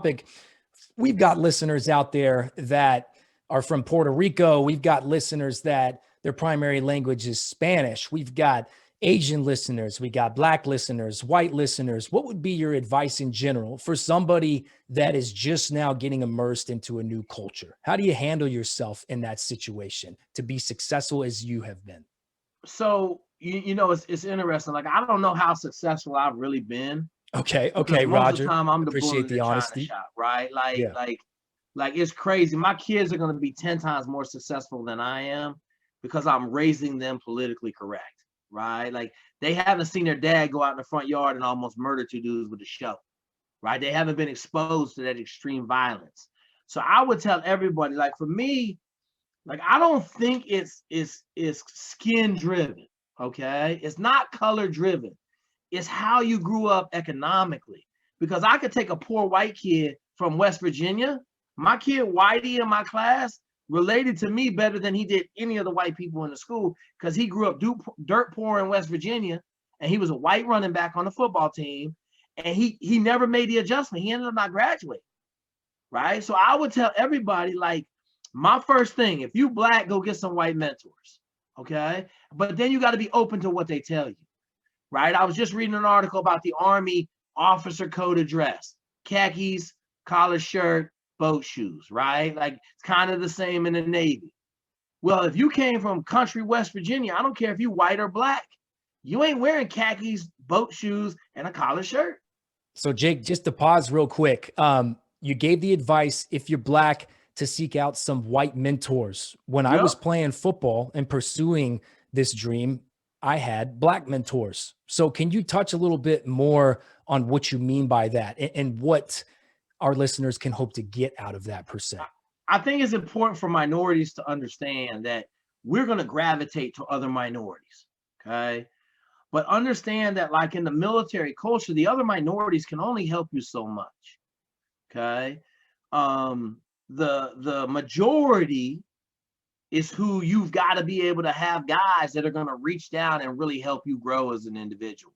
topic. We've got listeners out there that are from Puerto Rico. We've got listeners that their primary language is Spanish. We've got Asian listeners. We got Black listeners, white listeners. What would be your advice in general for somebody that is just now getting immersed into a new culture? How do you handle yourself in that situation to be successful as you have been? So, it's interesting. Like, I don't know how successful I've really been. Okay, Because most of the Roger. time I'm the Appreciate bully the in China honesty. shop, right? Like, Yeah. like, like it's crazy. My kids are going to be 10 times more successful than I am because I'm raising them politically correct, right? Like, they haven't seen their dad go out in the front yard and almost murder two dudes with a shovel, right? They haven't been exposed to that extreme violence. So I would tell everybody, like, for me, like, I don't think it's skin driven, okay? It's not color driven. It's how you grew up economically. Because I could take a poor white kid from West Virginia. My kid Whitey in my class related to me better than he did any of the white people in the school because he grew up dirt poor in West Virginia, and he was a white running back on the football team, and he never made the adjustment. He ended up not graduating, right? So I would tell everybody, like, my first thing, if you Black, go get some white mentors, okay? But then you got to be open to what they tell you, right? I was just reading an article about the Army officer code of dress: khakis, collar shirt, boat shoes, right? Like, it's kind of the same in the Navy. Well, if you came from country West Virginia, I don't care if you white or Black, you ain't wearing khakis, boat shoes, and a collar shirt. So Jake, just to pause real quick. You gave the advice, if you're Black, to seek out some white mentors. When I was Yep. playing football and pursuing this dream, I had Black mentors. So can you touch a little bit more on what you mean by that and what our listeners can hope to get out of that per se? I think it's important for minorities to understand that we're going to gravitate to other minorities, okay? But understand that, like, in the military culture, the other minorities can only help you so much, okay? The majority is who you've got to be able to have guys that are going to reach down and really help you grow as an individual.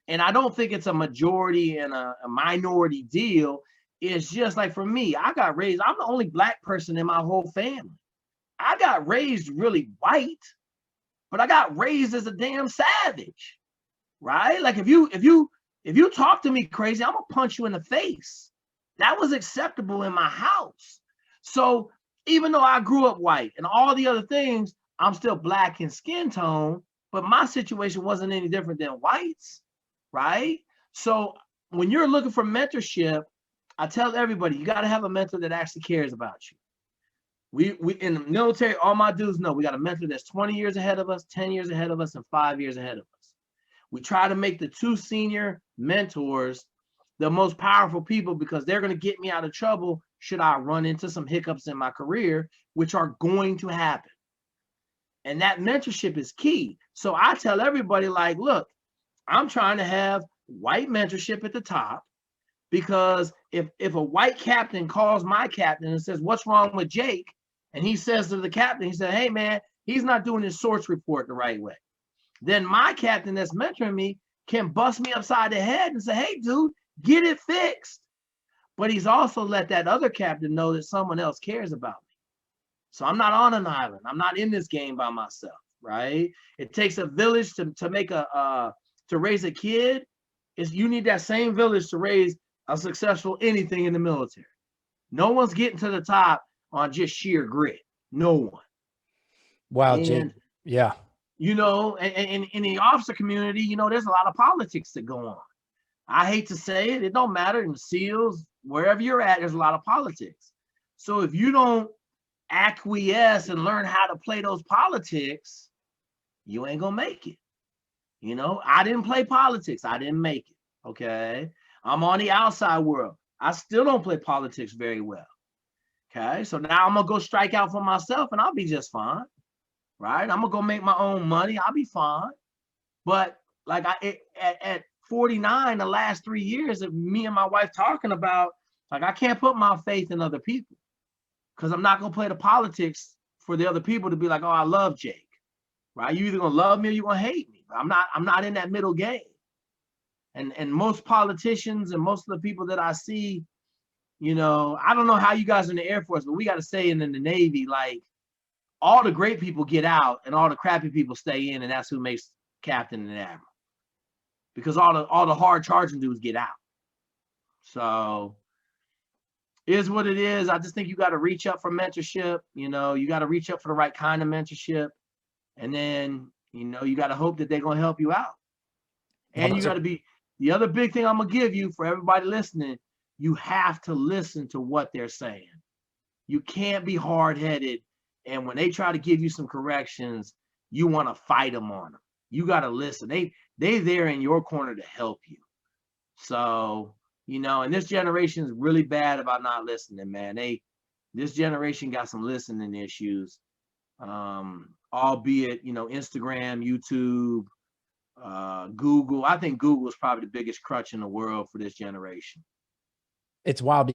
And I don't think it's a majority and a minority deal. It's just like, for me, I got raised, I'm the only Black person in my whole family. I got raised really white, but I got raised as a damn savage, right? Like, if you talk to me crazy, I'm gonna punch you in the face. That was acceptable in my house. So even though I grew up white and all the other things, I'm still Black in skin tone, but my situation wasn't any different than whites, right? So when you're looking for mentorship, I tell everybody, you got to have a mentor that actually cares about you. We in the military, all my dudes know we got a mentor that's 20 years ahead of us, 10 years ahead of us, and 5 years ahead of us. We try to make the two senior mentors the most powerful people because they're going to get me out of trouble should I run into some hiccups in my career, which are going to happen. And that mentorship is key. So I tell everybody, like, look, I'm trying to have white mentorship at the top, because if a white captain calls my captain and says, what's wrong with Jake? And he says to the captain, he said, hey, man, he's not doing his source report the right way. Then my captain that's mentoring me can bust me upside the head and say, hey, dude, get it fixed. But he's also let that other captain know that someone else cares about me. So I'm not on an island. I'm not in this game by myself, right? It takes a village to make to raise a kid. You need that same village to raise a successful anything in the military. No one's getting to the top on just sheer grit. No one. Wow, And, Jake. Yeah. And in the officer community, there's a lot of politics that go on. I hate to say it. It don't matter. In the SEALs, wherever you're at, there's a lot of politics. So if you don't acquiesce and learn how to play those politics, you ain't gonna make it. I didn't play politics. I didn't make it. Okay. I'm on the outside world. I still don't play politics very well. Okay. So now I'm gonna go strike out for myself and I'll be just fine. Right. I'm gonna go make my own money. I'll be fine. But like at 49, the last 3 years of me and my wife talking about, like, I can't put my faith in other people because I'm not gonna play the politics for the other people to be like, oh, I love Jake. Right? You either gonna love me or you gonna hate me. I'm not in that middle game. And most politicians and most of the people that I see, you know, I don't know how you guys are in the Air Force, but we got to say in the Navy, like all the great people get out and all the crappy people stay in, and that's who makes captain and admiral. Because all the hard charging dudes get out. So is what it is. I just think you got to reach up for mentorship. You know, you got to reach up for the right kind of mentorship. And then, you know, you got to hope that they're going to help you out. And you got to be, the other big thing I'm going to give you for everybody listening, you have to listen to what they're saying. You can't be hard-headed. And when they try to give you some corrections, you want to fight them on them. You got to listen. They're there in your corner to help you. So, you know, and this generation is really bad about not listening, man. This generation got some listening issues. Albeit, you know, Instagram, YouTube, Google. I think Google is probably the biggest crutch in the world for this generation. It's wild